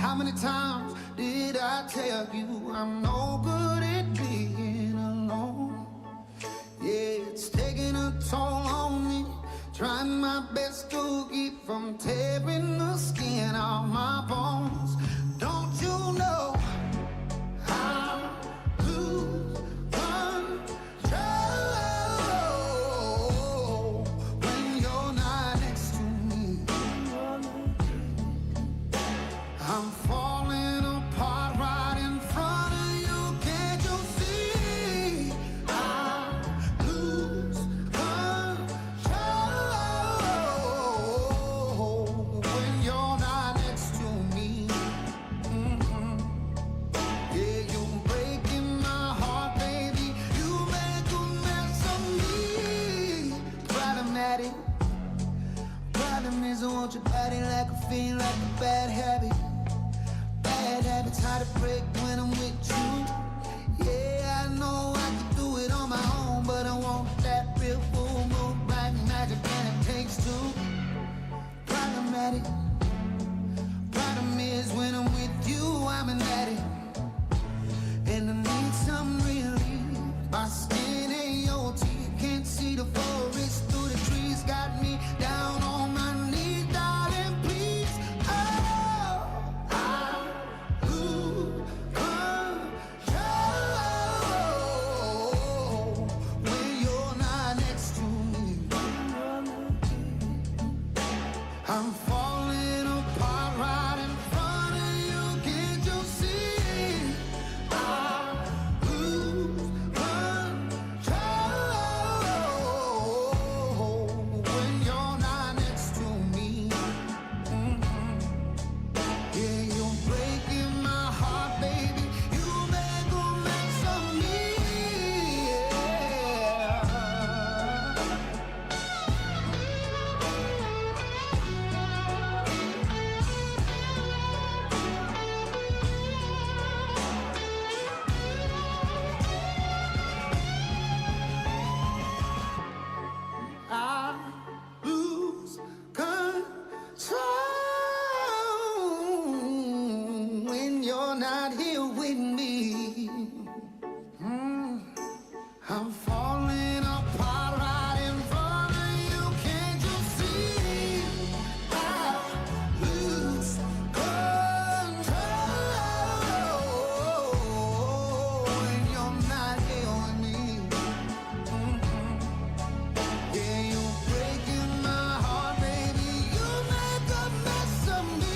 How many times did I tell you I'm no good at being alone? Yeah, it's taking a toll on me. Trying my best to keep from tearing the skin off my bones. Don't you know I lose control when you're not next to me? I'm falling apart right in front of you. Can't you see? I lose control when you're not next to me. Yeah, you're breaking my heart, baby. You make a mess of me. Problematic. Problem is I want your body like a fiend, like a bad habit. Bad habits hard to break when I'm with you. Yeah, I know I can do it on my own, but I want that real full moon, black magic, and it takes two. Problematic. Problem is when I'm with you, I'm an addict, and I need some relief. My skin ain't your teeth, can't see the forest through the trees. Got me down on my knees, darling, please. Oh, I lose control when you're not next to me. I'm falling apart right in front of you. Can't you see? I lose control when you're not next to me. Yeah, you're breaking my heart, baby. You make a mess of me. Yeah. I lose control when you're not here with me. I'm falling apart right in front of you. Can't you see? I lose control when you're not here with me. Yeah, you're breaking my heart, baby. You make a mess of me.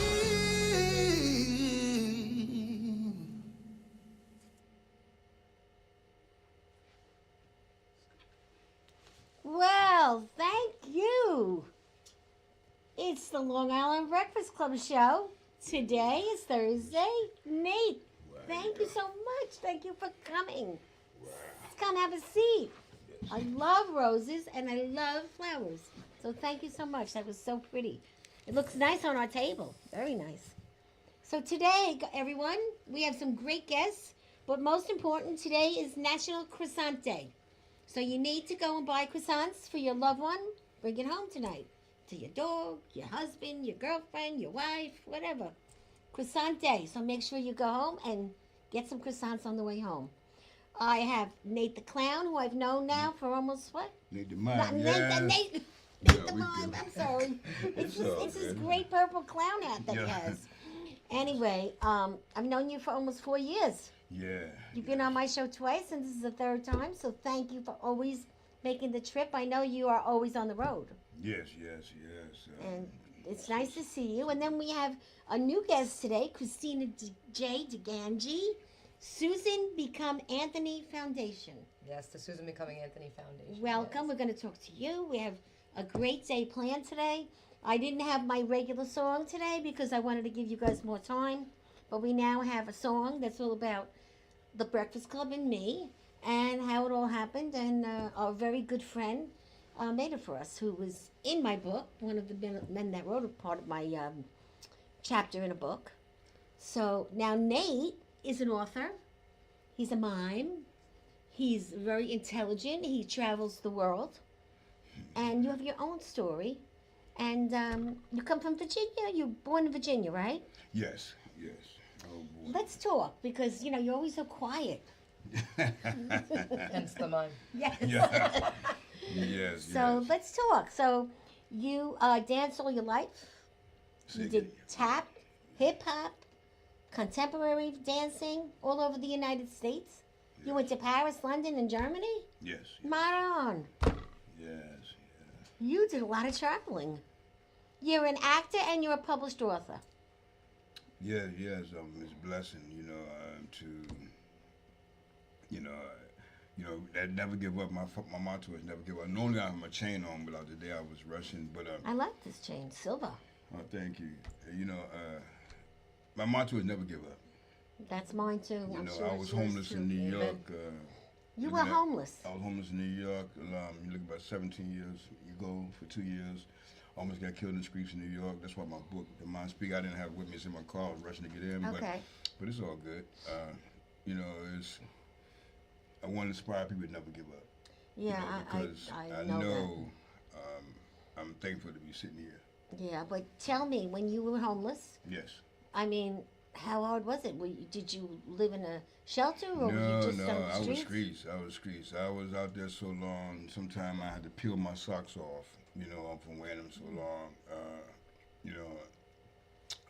Well, thank you. It's the Long Island Breakfast Club show. Today is Thursday. Nate, thank you so much. Thank you for coming. Come have a seat. I love roses and I love flowers. So thank you so much. That was so pretty. It looks nice on our table. Very nice. So today, everyone, we have some great guests. But most important, today is National Croissant Day. So you need to go and buy croissants for your loved one. Bring it home tonight. To your dog, your husband, your girlfriend, your wife, whatever. Croissant Day. So make sure you go home and get some croissants on the way home. I have Nate the Clown, who I've known now for almost what? Nate the Not Mime, Nate yeah. the Mime. I'm sorry. It's all this good. great purple clown hat that he Yeah. has. Anyway, I've known you for almost 4 years. Yeah. You've been on my show twice, and this is the third time. So thank you for always making the trip. I know you are always on the road, Yes. and it's nice to see you. And then we have a new guest today, Christina J. DeGangi, Susan Become Anthony Foundation. Yes, the Susan Becoming Anthony Foundation. Welcome. Yes. We're going to talk to you. We have a great day planned today. I didn't have my regular song today because I wanted to give you guys more time. But we now have a song that's all about the Breakfast Club and me and how it all happened. And our very good friend made it for us, who was in my book, one of the men that wrote a part of my chapter in a book. So now Nate is an author. He's a mime. He's very intelligent. He travels the world. And you have your own story. And you come from Virginia. You're born in Virginia, right? Yes. Yes. Oh boy. Let's talk because you're always so quiet. Hence the mime. Yes. Yeah. Yes. So Yes. let's talk. So you danced all your life. Say You it did again. tap, hip hop, contemporary dancing all over the United States. You went to Paris, London, and Germany. Yes. Maron, Yes. you did a lot of traveling. You're an actor and you're a published author. Yeah. Yes. It's a blessing. To that never give up. My motto is never give up. Normally I have my chain on, but today I was rushing. But I like this chain, silver. oh, thank you. My motto is never give up. That's mine too. I'm sure I it's was yours homeless too. in New Amen. York. You looking were at- homeless. I was homeless in New York. You look about 17 years ago for 2 years. Almost got killed in the streets in New York. That's why my book, The Mind Speak, I didn't have it with me. It's in my car. I was rushing to get in. Okay. But it's all good. It's I want to inspire people to never give up. Yeah, Because I know I'm thankful to be sitting here. that. Yeah, but tell me, when you were homeless, Yes. I mean, how hard was it? Did you live in a shelter or were No, you just no, on the I was streets? streets. I was streets. I was out there so long. Sometimes I had to peel my socks off. From wearing them so long.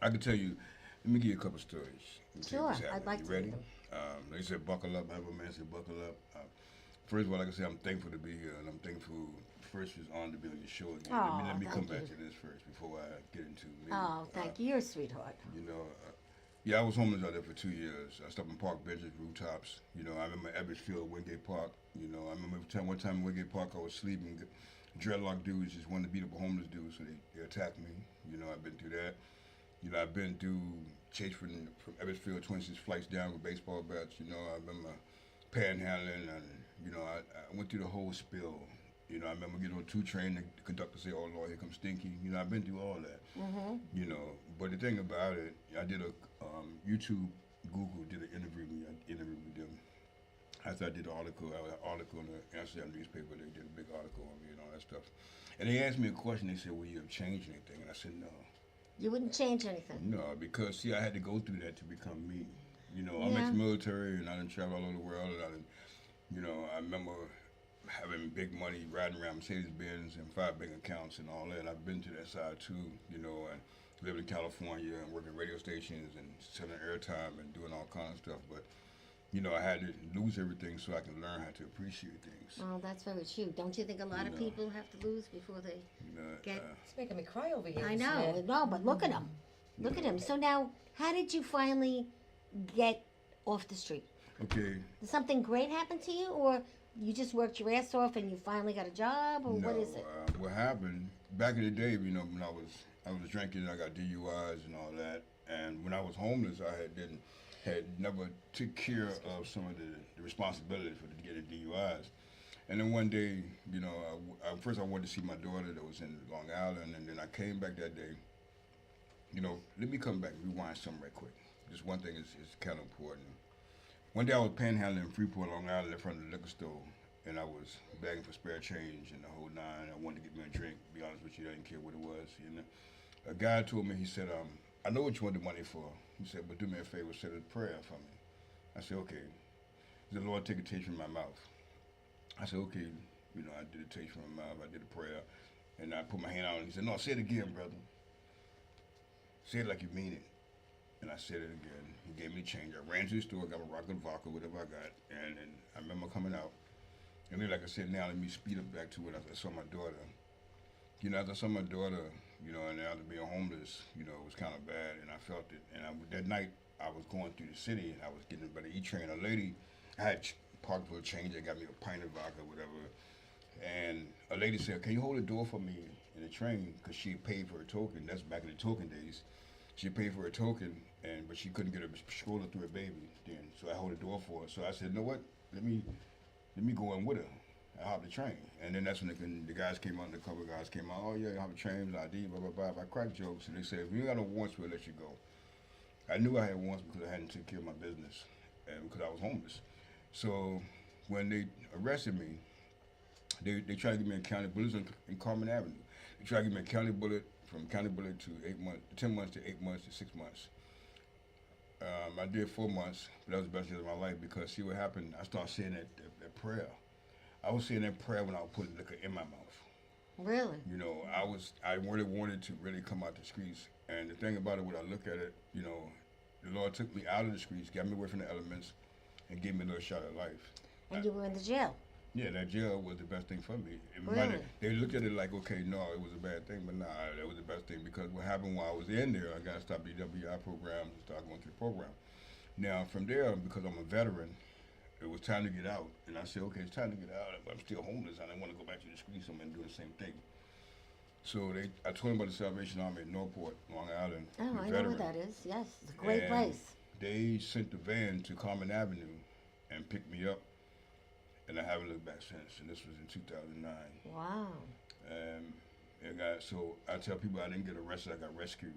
I could tell you. Let me give you a couple stories. Let me tell you Sure, what's I'd happening. like You to ready? hear They said buckle up. I have a man said buckle up. First of all, like I said, I'm thankful to be here, and I'm thankful. First, it's on to be on your show again. Aw, let me come thank back you. to this first before I get into me. Oh, thank you. You're a sweetheart. Yeah, I was homeless out there for 2 years. I stopped in park benches, rooftops. I remember Edwardsfield, Wingate Park. I remember one time in Wingate Park I was sleeping. Dreadlock dudes just wanted to beat up a homeless dude, so they attacked me. I've been through that. I've been through chase from Edwardsfield, 26 flights down with baseball bats. I remember panhandling, and I went through the whole spill. I remember getting on a 2 train. The conductor said, "Oh Lord, here comes Stinky." I've been through all that. But the thing about it, I did a YouTube, Google did an interview with me. I interviewed with them. After I did the article, I had an article in the Amsterdam newspaper. They did a big article on me and all that stuff. And they asked me a question. They said, "Will you have changed anything?" And I said, "No." You wouldn't change anything. No, because see, I had to go through that to become me. I'm Yeah. ex-military, and I didn't travel all over the world. And I remember having big money, riding around Mercedes-Benz and 5 bank accounts and all that. I've been to that side too, and lived in California and working radio stations and selling airtime and doing all kinds of stuff. But I had to lose everything so I can learn how to appreciate things. Well, that's very true. Don't you think a lot of No. people have to lose before they get... It's making me cry over here. I this know, man. no, but look at him. Look at him. So now, how did you finally get off the street? Okay. Did something great happen to you, or you just worked your ass off and you finally got a job, or No, what is it? what happened back in the day? When I was drinking, I got DUIs and all that. And when I was homeless, I had never took care of some of the responsibilities for getting DUIs. And then one day, first I wanted to see my daughter that was in Long Island, and then I came back that day. Let me come back, rewind something right quick. Just one thing is kind of important. One day I was panhandling in Freeport, Long Island, in front of the liquor store, and I was begging for spare change and the whole nine. I wanted to get me a drink. To be honest with you, I didn't care what it was. A guy told me, he said, "I know what you want the money for." He said, "But do me a favor, say a prayer for me." I said, "Okay." He said, "Lord, take a taste from my mouth." I said, "Okay." I did a taste from my mouth. I did a prayer, and I put my hand out, and he said, "No, say it again, brother. Say it like you mean it." And I said it again. He gave me change. I ran to the store, got a rocket vodka, whatever I got, and I remember coming out. And then, like I said, now let me speed up back to when I saw my daughter. After I saw my daughter, and after being homeless, it was kind of bad, and I felt it. And that night, I was going through the city, and I was getting by the E-train. A lady, I had parked for a change. They got me a pint of vodka, whatever. And a lady said, "Can you hold the door for me in the train?" Because she paid for a token. That's back in the token days. She paid for a token, but she couldn't get her stroller through her baby then. So I hold the door for her. So I said, "You know what? Let me go in with her." I hopped the train. And then that's when the guys came out, the cover guys came out. "Oh, yeah, you hop the train, ID, blah, blah, blah." I cracked jokes, and they said, "If you ain't got no warrants, we'll let you go." I knew I had warrants because I hadn't taken care of my business and because I was homeless. So when they arrested me, they tried to give me a county bullet in Carmen Avenue. They tried to give me a county bullet from county bullet to 8 months, 10 months to 8 months to 6 months. I did 4 months, but that was the best year of my life because see what happened. I started saying that prayer. I was saying that prayer when I was putting liquor in my mouth. Really? You know, I really wanted to really come out the streets. And the thing about it, when I look at it, you know, the Lord took me out of the streets, got me away from the elements, and gave me a little shot at life. And you were in the jail. Yeah, that jail was the best thing for me. Really? They looked at it like, okay, no, it was a bad thing, but nah, that was the best thing because what happened while I was in there, I got to stop the WI program and start going through the program. Now, from there, because I'm a veteran, it was time to get out. And I said, okay, it's time to get out, but I'm still homeless. I didn't want to go back to the streets. I'm going to do the same thing. So I told them about the Salvation Army in Northport, Long Island. Oh, I know where that is. Yes, it's a great And place. They sent the van to Common Avenue and picked me up. And I haven't looked back since. And this was in 2009. Wow. So I tell people I didn't get arrested. I got rescued.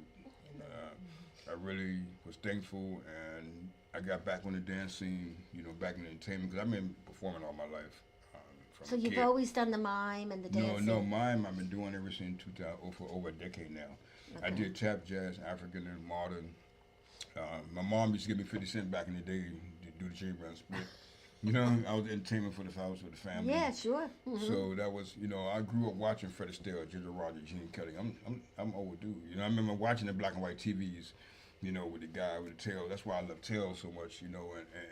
I really was thankful, and I got back on the dance scene. You know, back in entertainment because I've been performing all my life. So you've always done the mime and the dancing? No, mime I've been doing ever since 2000 for over a decade now. Okay. I did tap, jazz, African, and modern. My mom used to give me 50 cents back in the day to do the chain run split. You know, I was entertainment for the family. Yeah, sure. Mm-hmm. So that was, you know, I grew up watching Fred Astaire, Ginger Rogers, Gene Kelly. I'm overdue. You know, I remember watching the black and white TVs, you know, with the guy with the tail. That's why I love tails so much, you know,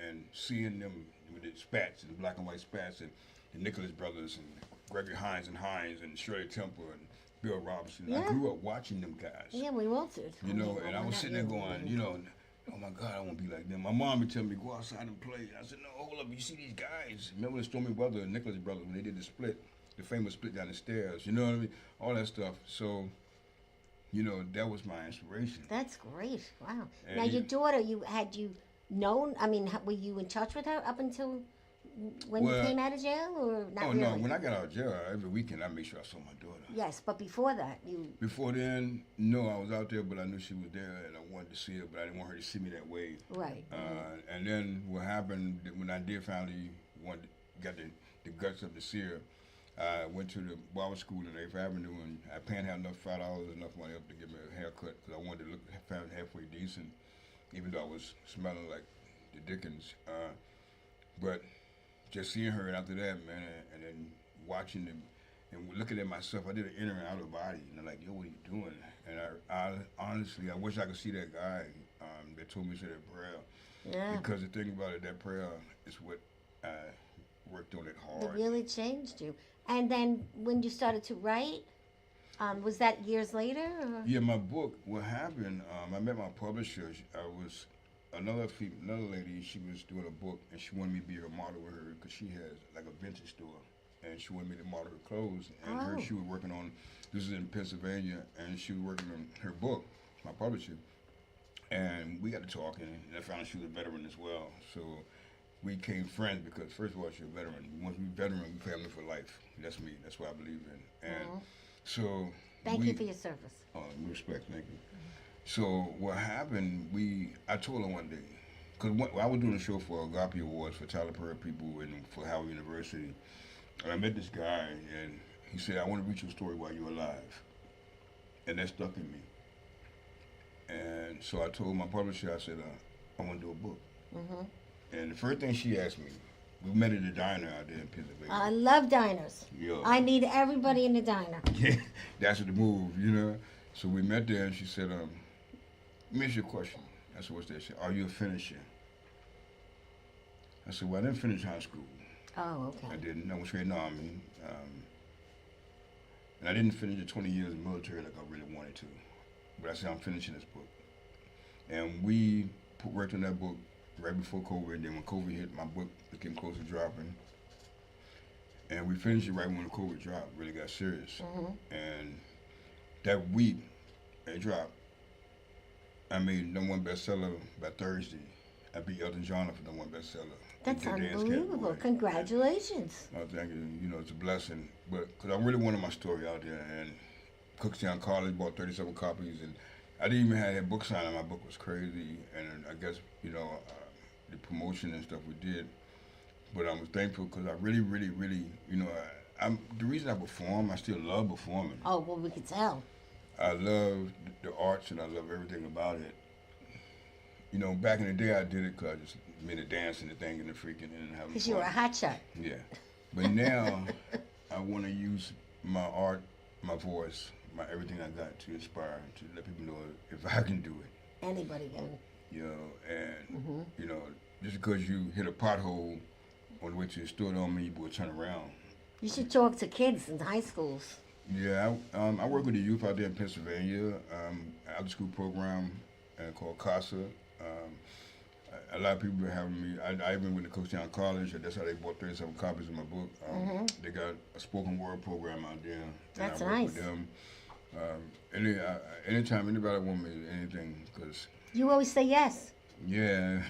and seeing them with the spats and black and white spats and the Nicholas brothers and Gregory Hines and Shirley Temple and Bill Robinson. Yeah. I grew up watching them guys. Yeah, we all did. You know, and I was sitting there going, you know, oh my God, I want to be like them. My mom would tell me, go outside and play. I said, no, hold up, you see these guys. Remember the Stormy Weather and Nicholas brothers when they did the split, the famous split down the stairs, you know what I mean? All that stuff. So, you know, that was my inspiration. That's great. Wow. And Now, your daughter, had you known, I mean, were you in touch with her up until when you came out of jail or not really? No, when I got out of jail, every weekend I made sure I saw my daughter. Yes, but before that, you... Before then, no, I was out there, but I knew she was there and I wanted to see her, but I didn't want her to see me that way. Right. And then what happened when I did finally got the guts up to see her, I went to the barber school in 8th Avenue and I panhandled enough $5, enough money up to get me a haircut because I wanted to look halfway decent, even though I was smelling like the Dickens. But just seeing her after that, man, and then watching them and looking at myself, I did an inner and outer body, and I'm like, yo, what are you doing? And I honestly, I wish I could see that guy that told me to say that prayer. Yeah. Because the thing about it, that prayer is what I worked on it It hard. really changed you. And then when you started to write, was that years later? Or? Yeah, my book, what happened, I met my publisher. I was another lady, she was doing a book, and she wanted me to be her model with her because she has like a vintage store. And she wanted me to model her clothes. And she was working on, this is in Pennsylvania, and she was working on her book, my publisher. And we got to talking, and I found out she was a veteran as well. So we became friends because, first of all, she's a veteran. Once we're veteran, we family for life. That's me. That's what I believe in. And so Thank you for your service. Oh, respect, thank you. So what happened, I told her one day, because I was doing a show for Agape Awards for Tyler Perry people and for Howard University. And I met this guy, and he said, I want to read your story while you're alive. And that stuck in me. And so I told my publisher, I said, I want to do a book. Mm-hmm. And the first thing she asked me, we met at a diner out there in Pennsylvania. I love diners. Yeah. I need everybody in the diner. Yeah, that's the move, you know. So we met there, and she said, let me ask you a question. I said, what's that? She said, are you a finisher? I said, well, I didn't finish high school. Oh, okay. I didn't. I went straight in the Army. And I didn't finish the 20 years in the military like I really wanted to. But I said, I'm finishing this book. And we worked on that book right before COVID. Then when COVID hit, my book became close to dropping. And we finished it right when the COVID dropped, really got serious. Mm-hmm. And that week it dropped, I made #1 bestseller by Thursday. I beat Elton John for #1 bestseller. That's in the dance unbelievable. category. Congratulations. Oh, thank you. You know, it's a blessing. But because I really wanted my story out there, and Cookstown College bought 37 copies, and I didn't even have that book signing. My book was crazy, and I guess, you know, the promotion and stuff we did. But I was thankful because I really, really, really, you know, the reason I perform, I still love performing. Oh, well, we could tell. I love the arts and I love everything about it. you know, back in the day I did it because I just made a dance and the thing and the freaking and having Because you were a fun. hot shot. Yeah. But now I want to use my art, my voice, my everything I got to inspire, to let people know if I can do it. Anybody can. You know, and you know, just because you hit a pothole on the way to the store don't mean you will turn around. You should talk to kids in high schools. Yeah, I work with the youth out there in Pennsylvania, after school program called CASA. A lot of people are having me. I even went to Coachtown College, and that's how they bought 37 copies of my book. They got a spoken word program out there, and That's I work nice. with them. Anytime anybody want me to anything, because You always say yes. yeah,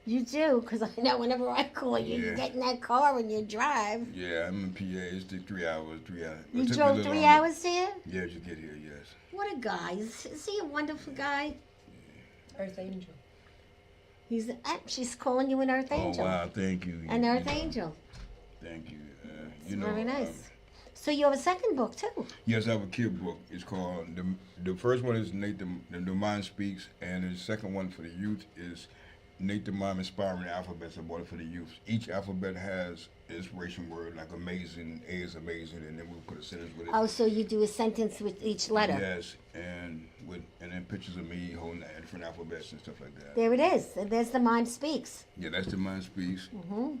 You do, because I know whenever I call you, you Yeah. get in that car and you drive. I'm in PA. It's took 3 hours. 3 hours. It You took me a drove little 3 longer. hours here? Yeah, to get here. Yes. What a guy. Is he a wonderful guy? Earth Angel. She's calling you an Earth Angel. Oh wow! Thank you. An You Earth know, Angel. Thank you. It's very nice. So you have a second book too. Yes, I have a kid book. It's called the first one is Nate the Mind Speaks, and the second one for the youth is Nate the Mind Inspiring Alphabets. I bought it for the youth. Each alphabet has an inspiration word, like amazing. A is amazing, and then we'll put a sentence with it. Oh, so you do a sentence with each letter. Yes, and then pictures of me holding different alphabets and stuff like that. There it is. And there's the Mind Speaks. Yeah, that's the Mind Speaks,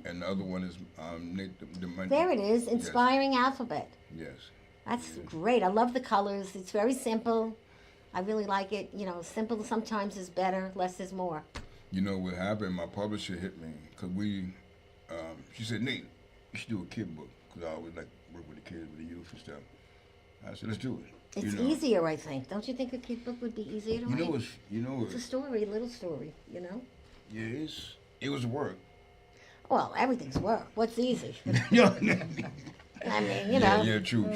and the other one is Nate the Mind. There it is. Inspiring Alphabet. Yes. That's great. I love the colors. It's very simple. I really like it. You know, simple sometimes is better. Less is more. You know what happened? My publisher hit me because she said, Nate, you should do a kid book because I always like work with the kids, with the youth and stuff. I said, let's do it. It's You know. easier, I think. Don't you think a kid book would be easier to write? It's a story, a little story, you know? Yeah, it was work. Well, everything's work. What's easy? Yeah, I mean, you know. yeah, true.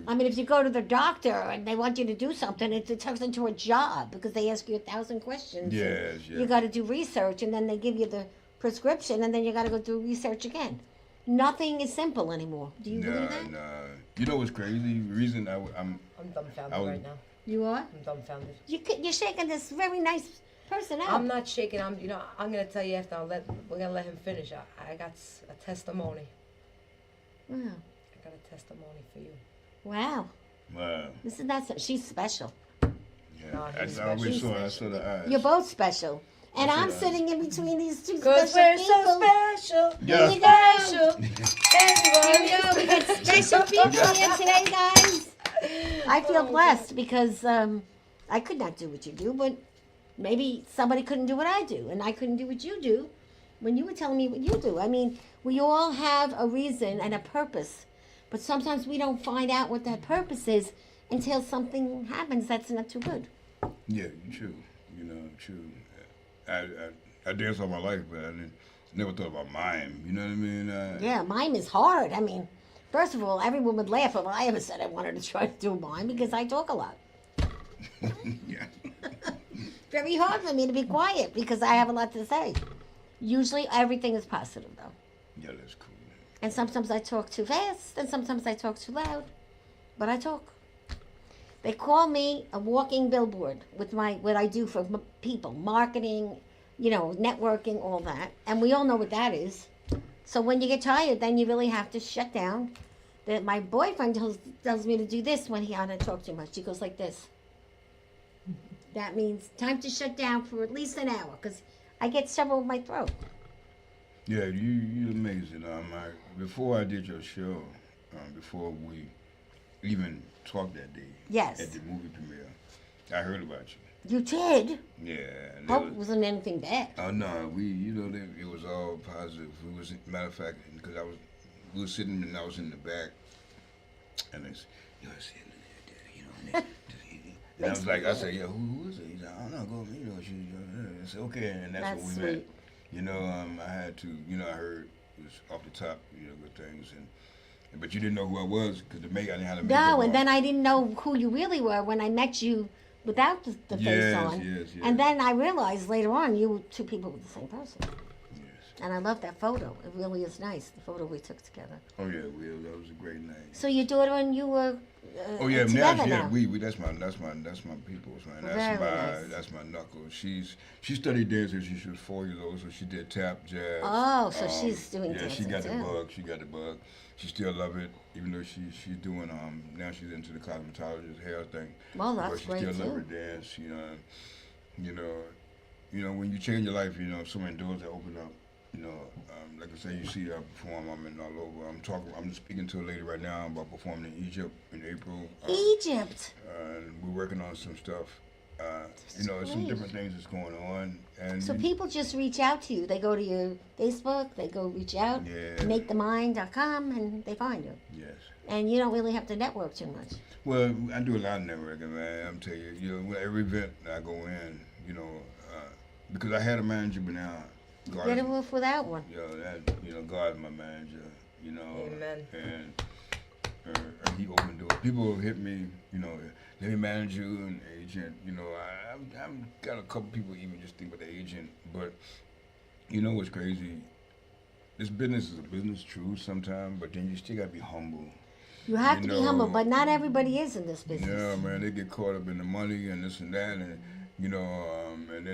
I mean, if you go to the doctor and they want you to do something, it turns into a job because they ask you 1,000 questions. Yes, yeah. You got to do research, and then they give you the prescription, and then you got to go do research again. Nothing is simple anymore. Do you believe that? Nah. You know what's crazy? The reason I'm dumbfounded I was- right now. You are? I'm dumbfounded. You're shaking this very nice person out. I'm not shaking. I'm gonna tell you after. We're gonna let him finish. I got a testimony. Wow. I got a testimony for you. Wow. wow. Isn't that so? She's special. Yeah, No, he's I always special. I saw the eyes. You're both special. And That's I'm right. sitting in between these two Cause special we're people. so special. Yeah. Here you go. Special. Here we go. We got special people here today, guys. I feel blessed because I could not do what you do, but maybe somebody couldn't do what I do, and I couldn't do what you do when you were telling me what you do. I mean, we all have a reason and a purpose, but sometimes we don't find out what that purpose is until something happens that's not too good. Yeah, true. True. I danced all my life, but I never thought about mime. You know what I mean? Yeah, mime is hard. I mean, first of all, everyone would laugh if I ever said I wanted to try to do mime because I talk a lot. Yeah. Very hard for me to be quiet because I have a lot to say. Usually everything is positive though. Yeah, that's cool. And sometimes I talk too fast and sometimes I talk too loud. But I talk. They call me a walking billboard with what I do for people, marketing, networking, all that. And we all know what that is. So when you get tired, then you really have to shut down. My boyfriend tells me to do this when I talk too much. He goes like this. That means time to shut down for at least an hour because I get trouble with my throat. Yeah, you're amazing. Before I did your show, before we even talked that day Yes. at the movie premiere, I heard about you. You did? Yeah. and Hope it it was- wasn't anything bad. Oh no, it was all positive. Matter of fact, because we were sitting and I was in the back, and they said, "Yo, I said, and I was like, I said, yeah, who is it? He's like, I don't know, go meet her. I said, okay, and that's That's when we met. sweet. I had to, I heard it was off the top, good things, but you didn't know who I was because I didn't have the makeup No, on. and then I didn't know who you really were when I met you without the face Yes, on. yes. And then I realized later on you were two people with the same person. Yes. And I love that photo. It really is nice, the photo we took together. Oh yeah, Will, that was a great night. So your daughter and you were Oh yeah, together yeah, now. we that's my people's man. Very nice. That's my knuckle. She studied dance since she was 4 years old, so she did tap, jazz. Oh, so she's doing yeah, dancing she got too. the bug. She got the bug. She still love it, even though she's doing now she's into the cosmetologist hair thing. Well, But that's she great still too. love her dance. You know when you change your life, so many doors that open up. Like I say, you see I perform. I'm in all over. I'm just speaking to a lady right now about performing in Egypt in April. Egypt. And we're working on some stuff. Some great. different things that's going on. And So people just reach out to you. They go to your Facebook, they go reach out, Yeah. makethemind.com, and they find you. Yes. And you don't really have to network too much. Well, I do a lot of networking, man. I'm telling you, every event I go in, because I had a manager, but now God Get is, it with without one. God is my manager, Amen. and he opened doors. People hit me, let me manage you, an agent. I've got a couple people even just think about the agent, but you know what's crazy? This business is a business, true, sometimes, but then you still gotta be humble. You have to be humble, know, but not everybody is in this business. Yeah, man, they get caught up in the money and this and that, and and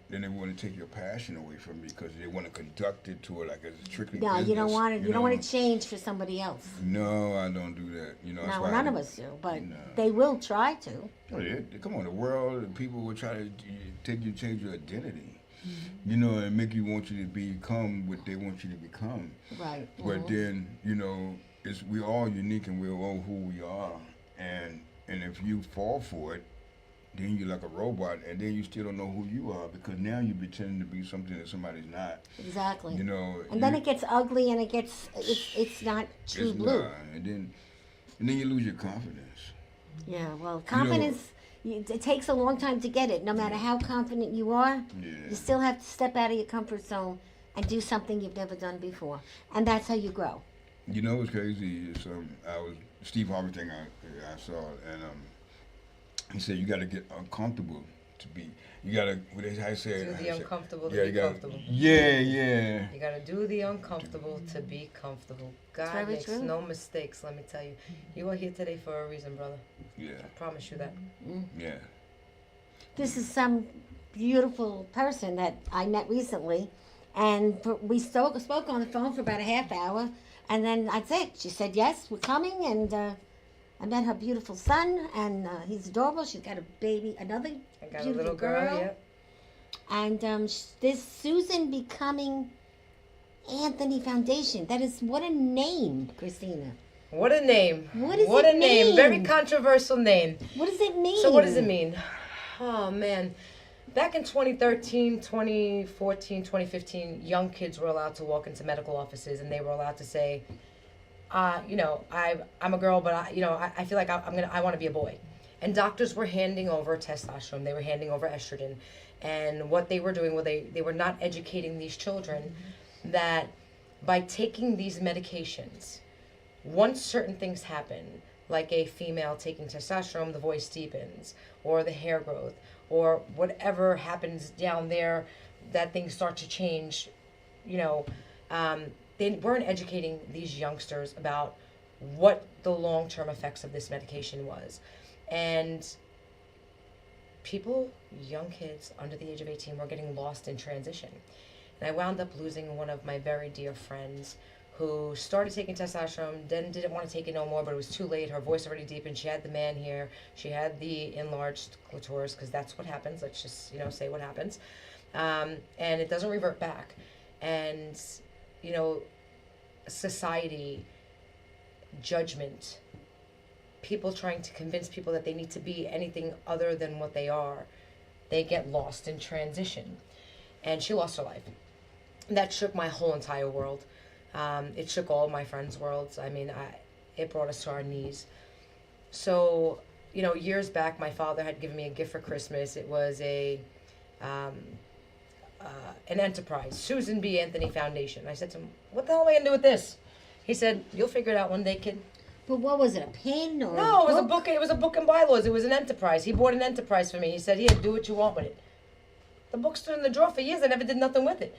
then they want to take your passion away from you because they want to conduct it to it like it's strictly No, business. you don't want it. You don't want to change for somebody else. No, I don't do that. That's No, why none of us do, but No. they will try to. Come on, the world, and people will try to change your identity. Mm-hmm. And make you want you to become what they want you to become. Right. But then, we're all unique and we're all who we are. And if you fall for it, then you're like a robot, and then you still don't know who you are because now you're pretending to be something that somebody's not. Exactly. And then it gets ugly, and it's not true blue. And then you lose your confidence. Yeah. Well, confidence. It takes a long time to get it. No matter how confident you are, you still have to step out of your comfort zone and do something you've never done before, and that's how you grow. You know what's crazy is Steve Harvey thing I saw, and he said you got to get uncomfortable to be. You got to. What did I say? Do the uncomfortable to be gotta, comfortable. Yeah. You got to do the uncomfortable to be comfortable. God very makes true. no mistakes, let me tell you. You are here today for a reason, brother. Yeah. I promise you that. Yeah. This is some beautiful person that I met recently, and we spoke on the phone for about a half hour, and then that's it. She said, yes, we're coming, and I met her beautiful son, and he's adorable. She's got a baby, another I got a beautiful little girl, yeah. And this Susan Becoming Anthony Foundation. That is, what a name, Christina. What a name. What does What it a name. mean? Very controversial name. What does it mean? So what does it mean? Oh, man. Back in 2013, 2014, 2015, young kids were allowed to walk into medical offices, and they were allowed to say, I'm a girl, but I feel like I want to be a boy. And doctors were handing over testosterone. They were handing over estrogen. And what they were doing, they were not educating these children that by taking these medications, once certain things happen, like a female taking testosterone, the voice deepens, or the hair growth, or whatever happens down there, that things start to change, they weren't educating these youngsters about what the long-term effects of this medication was. And young kids under the age of 18 were getting lost in transition. And I wound up losing one of my very dear friends who started taking testosterone, then didn't want to take it no more, but it was too late. Her voice already deepened. She had the man here. She had the enlarged clitoris, because that's what happens. Let's just, say what happens. And it doesn't revert back. And, society, judgment, people trying to convince people that they need to be anything other than what they are, they get lost in transition. And she lost her life. That shook my whole entire world. It shook all my friends' worlds. I mean, it brought us to our knees. So, years back, my father had given me a gift for Christmas. It was an enterprise, Susan B. Anthony Foundation. I said to him, what the hell am I going to do with this? He said, you'll figure it out one day, kid. But what was it, a pin or No, a it was a book. It was a book and bylaws. It was an enterprise. He bought an enterprise for me. He said, here, do what you want with it. The book stood in the drawer for years. I never did nothing with it.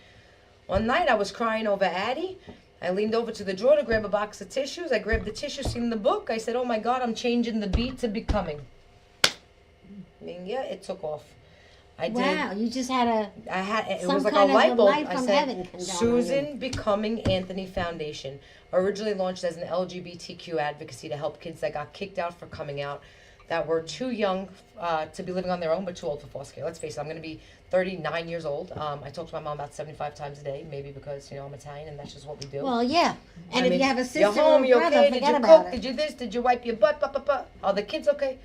One night I was crying over Addie. I leaned over to the drawer to grab a box of tissues. I grabbed the tissue, seen the book. I said, oh my God, I'm changing the beat to becoming. I mean, yeah, it took off. I did. Wow, you just had a It some was like a kind of light bulb. light I from said, heaven come down on Susan Becoming Anthony Foundation, originally launched as an LGBTQ advocacy to help kids that got kicked out for coming out, that were too young to be living on their own, but too old for foster care. Let's face it, I'm going to be 39 years old. I talk to my mom about 75 times a day, maybe because, you know, I'm Italian and that's just what we do. Well, yeah. And I if mean, you have a sister you're home, or a you brother, okay? forget Did you about cook? it. Did you this? Did you wipe your butt? Are the kids okay?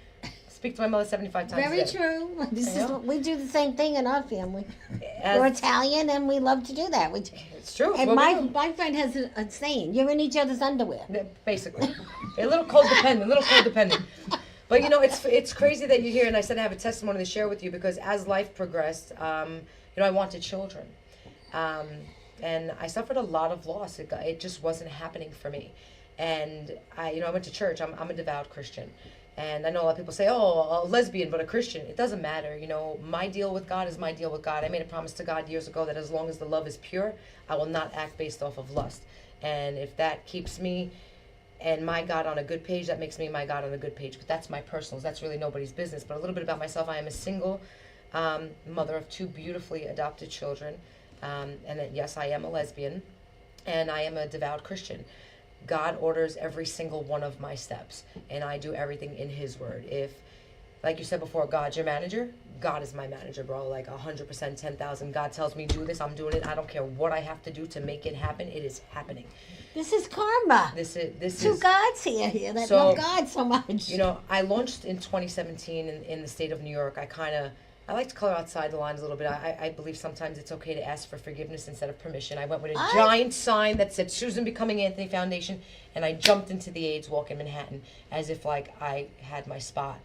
Speak to my mother 75 times Very a day. true. This is know? what we do the same thing in our family. As- We're Italian and we love to do that. It's true. It's And what we my do. my friend has a saying: "You're in each other's underwear." Yeah, basically. A little codependent. But you know, it's crazy that you're here, and I said I have a testimony to share with you because as life progressed, you know, I wanted children, and I suffered a lot of loss. It just wasn't happening for me, and I went to church. I'm a devout Christian, and I know a lot of people say, "Oh, a lesbian, but a Christian." It doesn't matter. You know, my deal with God is my deal with God. I made a promise to God years ago that as long as the love is pure, I will not act based off of lust, and if that keeps me and my God on a good page, that makes me my God on a good page. But that's my personals. That's really nobody's business. But a little bit about myself. I am a single mother of 2 beautifully adopted children. And then, yes, I am a lesbian. And I am a devout Christian. God orders every single one of my steps. And I do everything in His word. If, like you said before, God's your manager, God is my manager, bro. Like 100%, 10,000. God tells me do this, I'm doing it. I don't care what I have to do to make it happen. It is happening. This is karma. This Two is gods here that So, love God so much. You know, I launched in 2017 in the state of New York. I like to color outside the lines a little bit. I believe sometimes it's okay to ask for forgiveness instead of permission. I went with a giant sign that said Susan Becoming Anthony Foundation, and I jumped into the AIDS walk in Manhattan as if like I had my spot,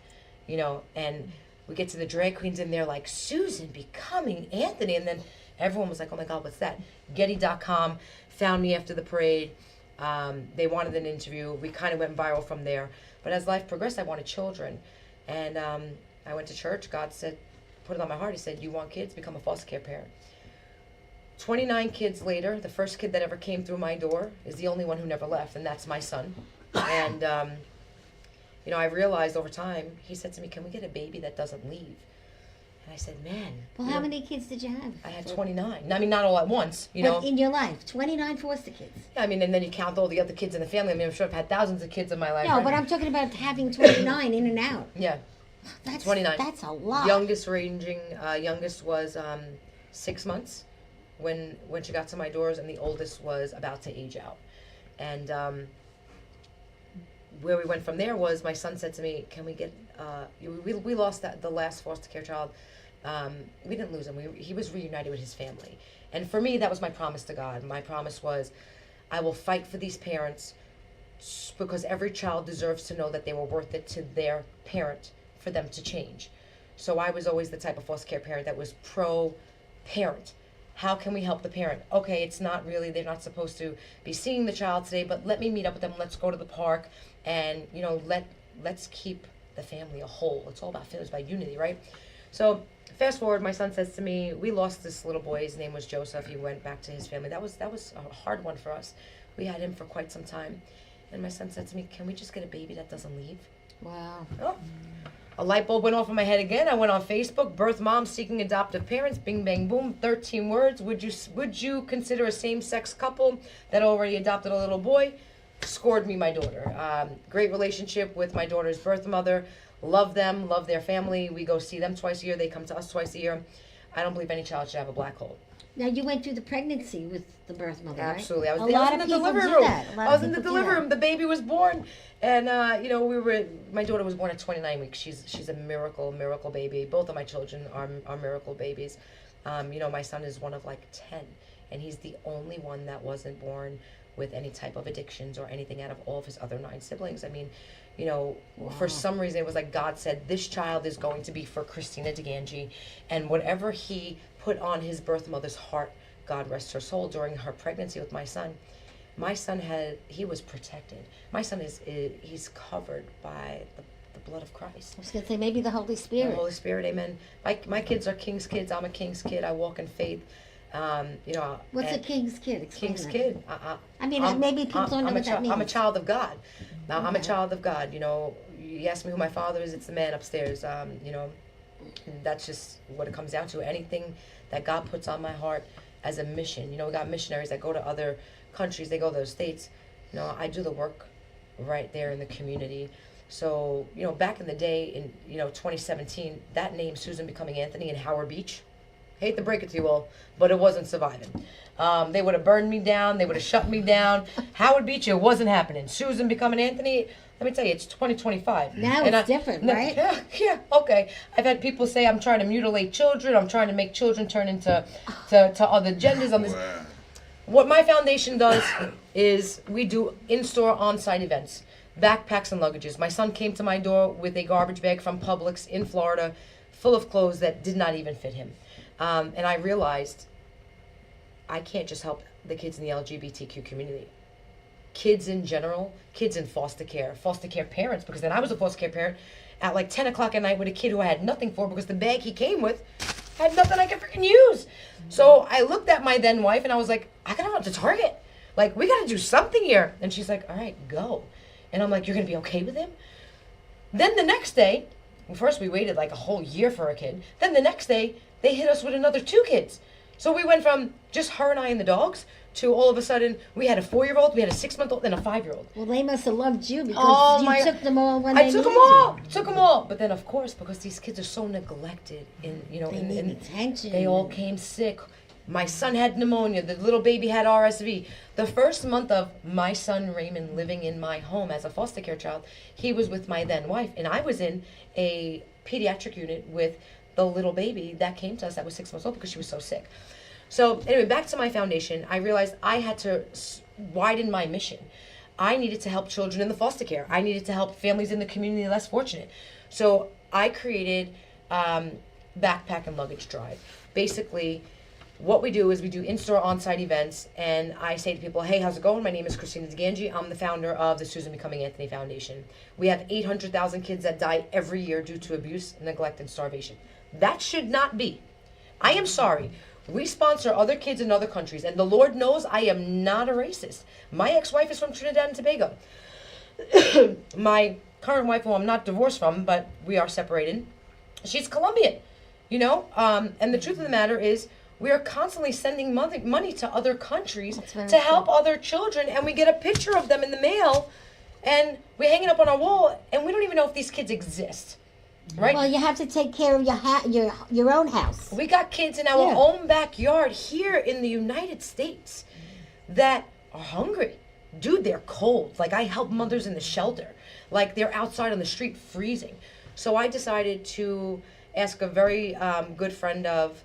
you know, and we get to the drag queens and they're like, Susan Becoming Anthony, and then everyone was like, oh my God, what's that? Getty.com found me after the parade. They wanted an interview. We kind of went viral from there. But as life progressed, I wanted children. And I went to church. God said, put it on my heart. He said, you want kids? Become a foster care parent. 29 kids later, the first kid that ever came through my door is the only one who never left, and that's my son. And, you know, I realized over time, he said to me, can we get a baby that doesn't leave? And I said, man. Well, how many kids did you have? I had 29. I mean, not all at once, you But know. in your life, 29 foster kids. I mean, and then you count all the other kids in the family. I mean, I'm sure I've had thousands of kids in my life. No, right? but I'm talking about having 29 in and out. Yeah. That's 29. That's a lot. Youngest was 6 months when she got to my doors, and the oldest was about to age out. And where we went from there was my son said to me, can we get, we lost the last foster care child. We didn't lose him. He was reunited with his family. And for me, that was my promise to God. My promise was, I will fight for these parents because every child deserves to know that they were worth it to their parent for them to change. So I was always the type of foster care parent that was pro-parent. How can we help the parent? Okay, it's not really, they're not supposed to be seeing the child today, but let me meet up with them. Let's go to the park and, you know, let's keep the family a whole. It's all about family, it's about unity, right? So fast forward, my son says to me, we lost this little boy. His name was Joseph. He went back to his family. That was a hard one for us. We had him for quite some time. And my son said to me, can we just get a baby that doesn't leave? Wow. Oh. A light bulb went off in my head again. I went on Facebook, birth moms seeking adoptive parents, bing, bang, boom, 13 words. Would you consider a same-sex couple that already adopted a little boy? Scored me my daughter. Great relationship with my daughter's birth mother. Love them, love their family. We go see them twice a year. They come to us twice a year. I don't believe any child should have a black hole. Now, you went through the pregnancy with the birth mother, right? Absolutely. I was A in lot the of people delivery do room. that. A lot I of was in the people do delivery that. room. The baby was born. And, you know, my daughter was born at 29 weeks. She's a miracle baby. Both of my children are miracle babies. You know, my son is one of like 10. And he's the only one that wasn't born with any type of addictions or anything out of all of his other 9 siblings. I mean, you know, for some reason it was like God said, this child is going to be for Christina DeGangi. And whatever he put on his birth mother's heart, God rest her soul, during her pregnancy with my son he was protected. My son he's covered by the blood of Christ. I was going to say, maybe the Holy Spirit. The Holy Spirit, amen. My kids are king's kids. I'm a king's kid. I walk in faith. You know. What's a and king's kid? Explain King's that. kid? I mean, maybe people don't know what that means. I'm a child of God. Now, I'm a child of God. You know, you ask me who my father is, it's the man upstairs. You know, and that's just what it comes down to. Anything that God puts on my heart as a mission. You know, we got missionaries that go to other countries, they go to those states. You know, I do the work right there in the community. So, you know, back in the day, in, 2017, that name, Susan Becoming Anthony in Howard Beach, hate to break it to you all, but it wasn't surviving. They would have burned me down. They would have shut me down. Howard Beach, it wasn't happening. Susan Becoming Anthony, let me tell you, it's 2025. Now it's different, right? Yeah, okay. I've had people say I'm trying to mutilate children. I'm trying to make children turn into to other genders. Wow. What my foundation does is we do in-store, on-site events, backpacks and luggages. My son came to my door with a garbage bag from Publix in Florida full of clothes that did not even fit him. And I realized I can't just help the kids in the LGBTQ community. Kids in general, kids in foster care parents, because then I was a foster care parent at like 10 o'clock at night with a kid who I had nothing for because the bag he came with had nothing I could freaking use. So I looked at my then wife and I was like, I gotta go to Target. Like, we gotta do something here. And she's like, all right, go. And I'm like, you're gonna be okay with him? Then the next day, first we waited like a whole year for a kid. Then the next day, they hit us with another 2 kids. So we went from just her and I and the dogs to all of a sudden we had a 4-year-old, we had a 6-month-old, and a 5-year-old. Well, they must have loved you because you took them all when I they took them needed all. you. Took them all. But then, of course, because these kids are so neglected, They need attention. they all came sick. My son had pneumonia. The little baby had RSV. The first month of my son Raymond living in my home as a foster care child, he was with my then wife, and I was in a pediatric unit with the little baby that came to us that was 6 months old because she was so sick. So anyway, back to my foundation, I realized I had to widen my mission. I needed to help children in the foster care. I needed to help families in the community less fortunate. So I created Backpack and Luggage Drive. Basically, what we do is we do in-store, on-site events, and I say to people, hey, how's it going? My name is Christina DeGangi. I'm the founder of the Susan Becoming Anthony Foundation. We have 800,000 kids that die every year due to abuse, neglect, and starvation. That should not be. I am sorry. We sponsor other kids in other countries, and the Lord knows I am not a racist. My ex-wife is from Trinidad and Tobago. My current wife, who I'm not divorced from, but we are separated, she's Colombian, and the truth of the matter is we are constantly sending money to other countries to help other children, and we get a picture of them in the mail, and we hang it up on our wall, and we don't even know if these kids exist. Right? Well, you have to take care of your own house. We got kids in our own backyard here in the United States that are hungry. Dude, they're cold. Like, I help mothers in the shelter. Like, they're outside on the street freezing. So I decided to ask a very good friend of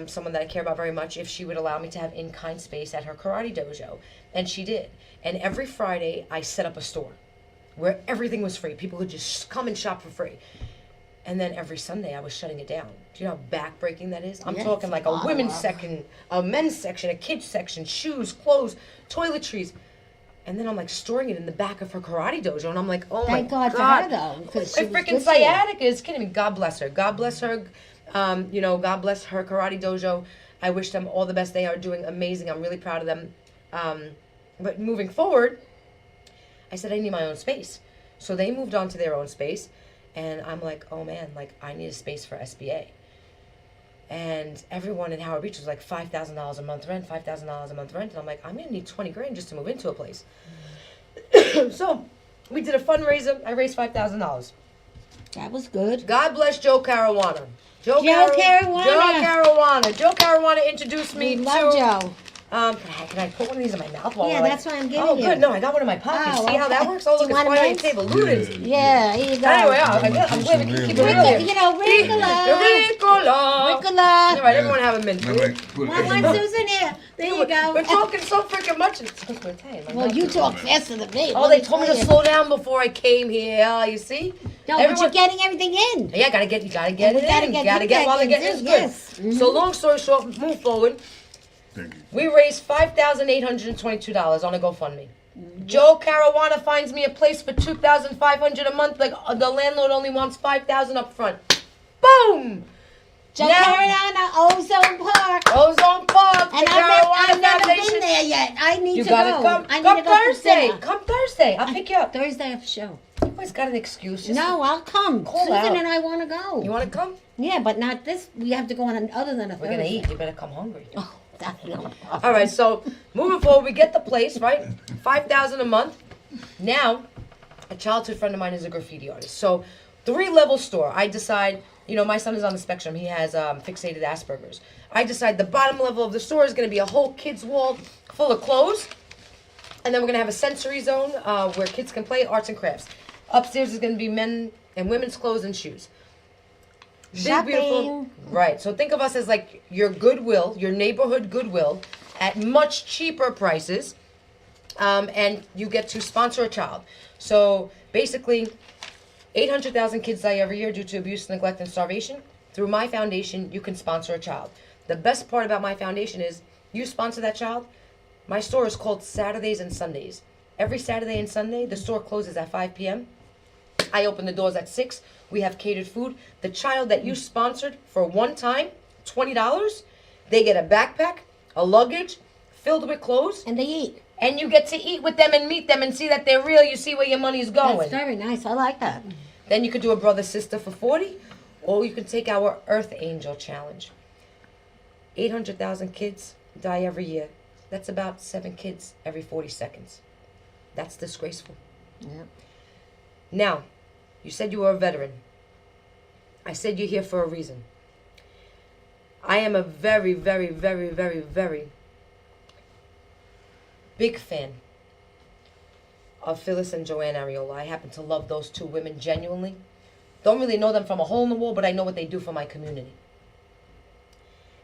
someone that I care about very much if she would allow me to have in-kind space at her karate dojo. And she did. And every Friday, I set up a store where everything was free. People could just come and shop for free. And then every Sunday, I was shutting it down. Do you know how backbreaking that is? I'm talking like a women's section, a men's section, a kids section, shoes, clothes, toiletries. And then I'm like storing it in the back of her karate dojo. And I'm like, oh my God. Thank God for her, though. My freaking sciatica is kidding me. God bless her. God bless her. God bless her karate dojo. I wish them all the best. They are doing amazing. I'm really proud of them. But moving forward, I said I need my own space. So they moved on to their own space. And I'm like, oh man, like I need a space for SBA. And everyone in Howard Beach was like $5,000 a month rent, $5,000 a month rent. And I'm like, I'm gonna need 20 grand just to move into a place. So we did a fundraiser. I raised $5,000. That was good. God bless Joe Caruana. Joe Caruana introduced me we love Joe. Can I put one of these in my mouth while that's what I'm giving you. Oh, good. No, I got one in my pocket. Oh, See how that works? Oh, look, it's flying on the table. Ludens. Yeah, here you go. Anyway, I'm glad we can keep it real. Ricola. Ricola. All right, everyone have a mint. One, Susan, here. There you go. We're talking so freaking much. It's because we're Italian. Well, you talk faster than me. Oh, they told me to slow down before I came here. You see? No, but you're getting everything in. Yeah, you gotta get it in. Gotta get while they get this good. Mm-hmm. So long story short, move forward. Thank you. We raised $5,822 on a GoFundMe. Joe Caruana finds me a place for $2,500 a month. Like the landlord only wants $5,000 up front. Boom! Joe Caruana, Ozone Park. Ozone Park. need You to gotta go. come. I need Come to go to Thursday. dinner. Come Thursday. I'll pick you up. Thursday I have a show. You always got an excuse. Just No, I'll come. Call Susan out. and I want to go. You want to come? Yeah, but not this. We have to go on other than a We're Thursday. gonna eat. You better come hungry. Oh, that's no. All right. So moving forward, we get the place right. $5,000 a month. Now, a childhood friend of mine is a graffiti artist. So 3-level store. I decide. My son is on the spectrum. He has fixated Asperger's. I decide the bottom level of the store is going to be a whole kids' wall full of clothes. And then we're going to have a sensory zone where kids can play arts and crafts. Upstairs is going to be men and women's clothes and shoes. Big, beautiful. Shopping. Right. So think of us as like your Goodwill, your neighborhood Goodwill, at much cheaper prices. And you get to sponsor a child. So basically, 800,000 kids die every year due to abuse, neglect, and starvation. Through my foundation, you can sponsor a child. The best part about my foundation is you sponsor that child. My store is called Saturdays and Sundays. Every Saturday and Sunday, the store closes at 5 p.m. I open the doors at 6. We have catered food. The child that you sponsored for one time, $20, they get a backpack, a luggage filled with clothes, And they eat. and you get to eat with them and meet them and see that they're real. You see where your money is going. That's very nice. I like that. Then you could do a brother-sister for 40, or you could take our Earth Angel Challenge. 800,000 kids die every year. That's about 7 kids every 40 seconds. That's disgraceful. Yeah. Now, you said you were a veteran. I said you're here for a reason. I am a very, very, very, very, very big fan of Phyllis and Joanne Ariola. I happen to love those two women genuinely. Don't really know them from a hole in the wall, but I know what they do for my community.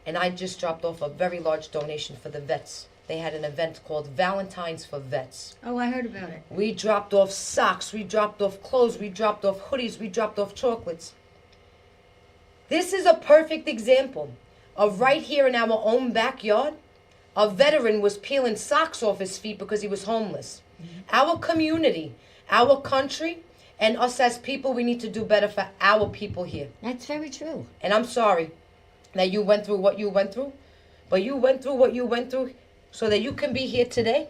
And I just dropped off a very large donation for the vets. They had an event called Valentine's for Vets. Oh, I heard about it. We dropped off socks, we dropped off clothes, we dropped off hoodies, we dropped off chocolates. This is a perfect example of right here in our own backyard, a veteran was peeling socks off his feet because he was homeless. Our community, our country, and us as people, we need to do better for our people here. That's very true. And I'm sorry that you went through what you went through, but you went through what you went through so that you can be here today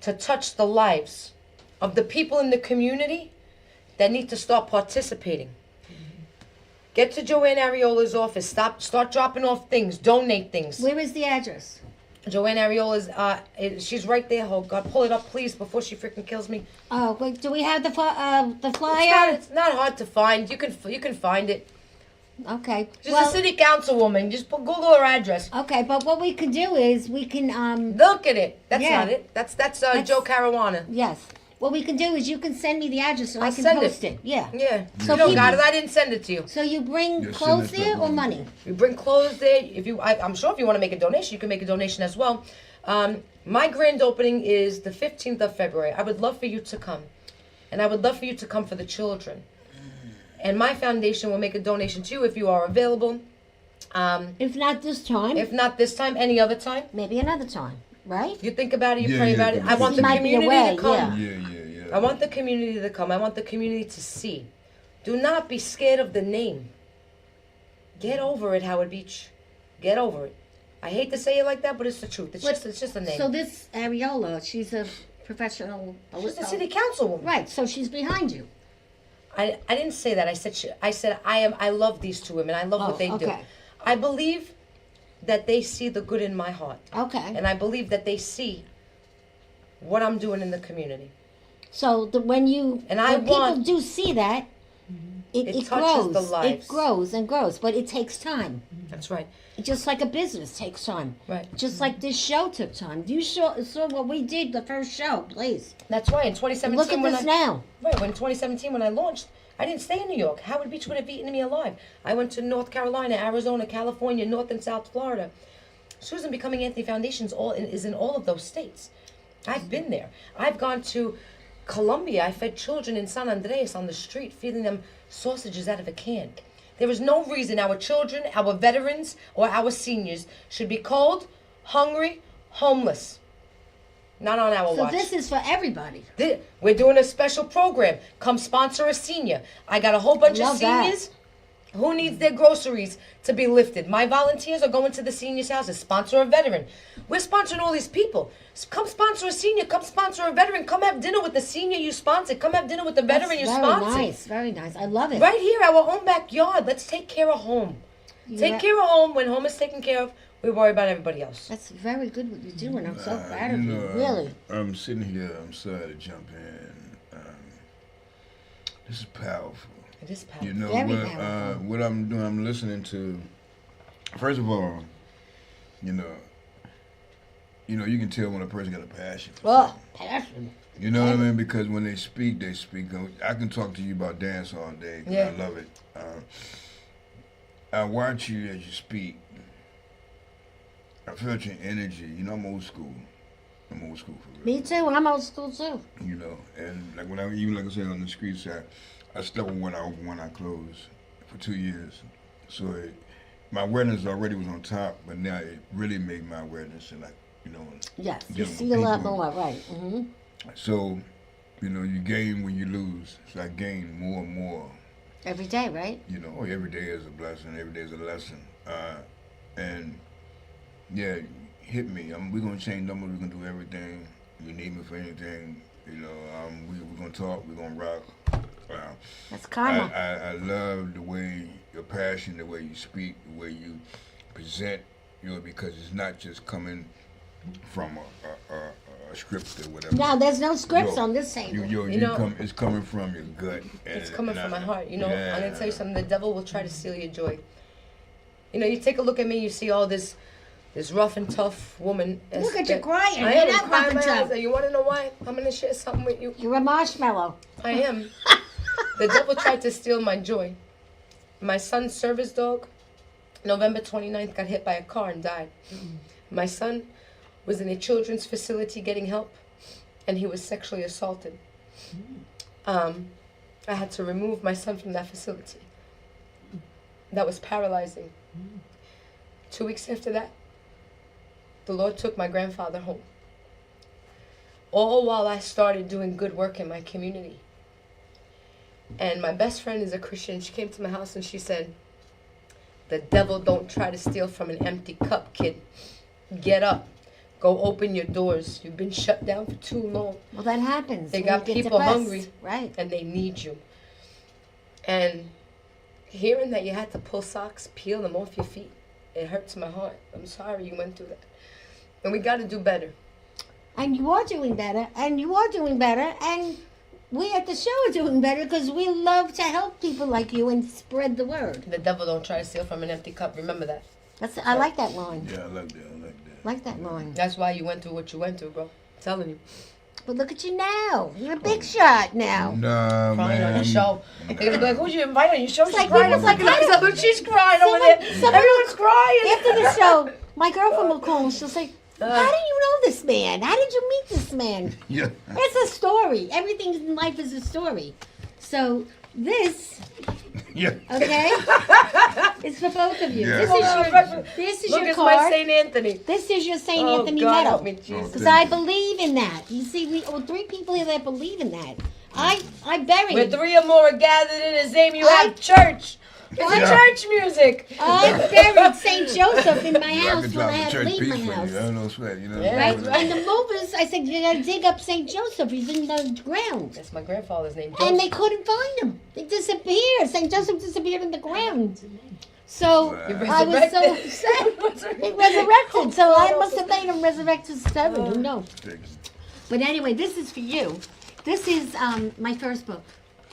to touch the lives of the people in the community that need to start participating. Get to Joanne Ariola's office. Start dropping off things. Donate things. Where is the address? Joanne Ariola's, she's right there. Oh, God, pull it up, please, before she freaking kills me. Oh, wait, do we have the It's flyer? not hard to find. You can find it. Okay. She's a city councilwoman. Just Google her address. Okay, but what we can do is we can Look at it. That's Yeah. not it. That's Joe Caruana. yes. What we can do is you can send me the address so I I'll can send post it. Yeah. Yeah. So You don't got it. people- I didn't send it to you. So you bring Yeah, send clothes that there stuff or on. money? You bring clothes there. I'm sure if you want to make a donation, you can make a donation as well. My grand opening is the 15th of February. I would love for you to come. And I would love for you to come for the children. And my foundation will make a donation to you if you are available. If not this time, If not this time, any other time. maybe another time, right? You think about it, you Yeah, pray yeah, about it. because I want the you might be community away, to come. yeah. Yeah. I want the community to come. I want the community to see. Do not be scared of the name. Get over it, Howard Beach. Get over it. I hate to say it like that, but it's the truth. It's just a name. So this Ariola, she's a professional. She's the city councilwoman. Right. So she's behind you. I didn't say that. I said I love these two women. I love what they do. okay. I believe that they see the good in my heart. Okay. And I believe that they see what I'm doing in the community. So when people do see that, it It touches grows. the It lives. grows and grows, but it takes time. That's right. Just like a business takes time. Right. Just like this show took time. You saw what we did the first show, please. That's right. In 2017, Look at when this now. Right, when 2017, when I launched, I didn't stay in New York. Howard Beach would have eaten me alive. I went to North Carolina, Arizona, California, North and South Florida. Susan Becoming Anthony Foundations is in all of those states. I've been there. I've gone to Colombia. I fed children in San Andreas on the street, feeding them sausages out of a can. There is no reason our children, our veterans, or our seniors should be cold, hungry, homeless. Not on our So watch. this is for everybody. We're doing a special program. Come sponsor a senior. I got a whole bunch of Love that. seniors Who needs their groceries to be lifted? My volunteers are going to the seniors' houses. Sponsor a veteran. We're sponsoring all these people. Come sponsor a senior. Come sponsor a veteran. Come have dinner with the senior you sponsored. Come have dinner with the veteran you sponsored. Very nice, very nice. I love it. Right here, our own backyard. Let's take care of home. Take care of home. When home is taken care of, we worry about everybody else. That's very good what you're doing. I'm so proud of You you. know, Really. I'm sitting here. I'm sorry to jump in. This is powerful. It is powerful. You know Very powerful. what I'm doing. I'm listening to. First of all, you know, you can tell when a person got a passion. Oh, passion. You know what I mean? Because when they speak, they speak. I can talk to you about dance all day. 'Cause Yeah. I love it. I watch you as you speak. I felt your energy. You know, I'm old school. I'm old school for real. Me too. I'm old school too. You know, and like when even like I said on the streets, I slept with one eye open, one eye closed for 2 years. So my awareness already was on top, but now it really made my awareness and like, Yes, you dealing with see a lot people. more, right? Mm-hmm. So, you gain when you lose. So I gain more and more. Every day, right? Every day is a blessing. Every day is a lesson. And yeah, hit me. We're gonna change numbers. We're gonna do everything. You need me for anything. We're gonna talk. We're gonna rock. That's karma. I love the way your passion, the way you speak, the way you present. Because it's not just coming from a script or whatever. No, there's no scripts on this table. It's coming from your gut. It's coming from my heart. I'm gonna tell you something. The devil will try to steal your joy. You take a look at me. You see all this rough and tough woman. Look at you crying. I You're am not rough crying and my tough. eyes out. You want to know why? I'm gonna share something with you. You're a marshmallow. I am. The devil tried to steal my joy. My son's service dog, November 29th, got hit by a car and died. My son was in a children's facility getting help, and he was sexually assaulted. I had to remove my son from that facility. That was paralyzing. 2 weeks after that, the Lord took my grandfather home. All while I started doing good work in my community. And my best friend is a Christian. She came to my house and she said, "The devil don't try to steal from an empty cup, kid. Get up. Go open your doors. You've been shut down for too long. Well, that happens. They when got you get people depressed. hungry. Right. And they need you." And hearing that you had to pull socks, peel them off your feet, it hurts my heart. I'm sorry you went through that. And we got to do better. And you are doing better. And you are doing better. And we at the show are doing better because we love to help people like you and spread the word. The devil don't try to steal from an empty cup. Remember that. I like that line. Yeah, I like that. Like that line. That's why you went through what you went through, bro. I'm telling you. But look at you now. You're a big shot now. Nah, Crying man. on the show. They're gonna be like, "Who'd you invite on your show?" She's like crying. people I'm like, like, "Guys, look, she's crying over Someone- there. someone- Everyone's crying." After the show, my girlfriend will call and she'll say, "How do you know this man? How did you meet this man?" Yeah. It's a story. Everything in life is a story. So this, Yeah. okay, it's for both of you. Yeah. This is Look, your it's my card. St. Anthony. This is your St. Oh, Anthony God, medal. help me, Jesus. Because I believe in that. You see, we 3 people here that believe in that. I buried. Where 3 or more are gathered in His name, you I- have church. It's Yeah. church music. I buried St. Joseph in my I house could when I drop a had to church leave piece my for you. house. I don't know sweat, Yeah. Right? That's right. And the movers, I said, you gotta dig up St. Joseph. He's in the ground. That's my grandfather's name. And they Joseph. couldn't find him. They disappeared. St. Joseph disappeared in the ground. So You I was so resurrected. upset. He resurrected. So I must have made him resurrect to 7. Who knows? But anyway, this is for you. This is my first book.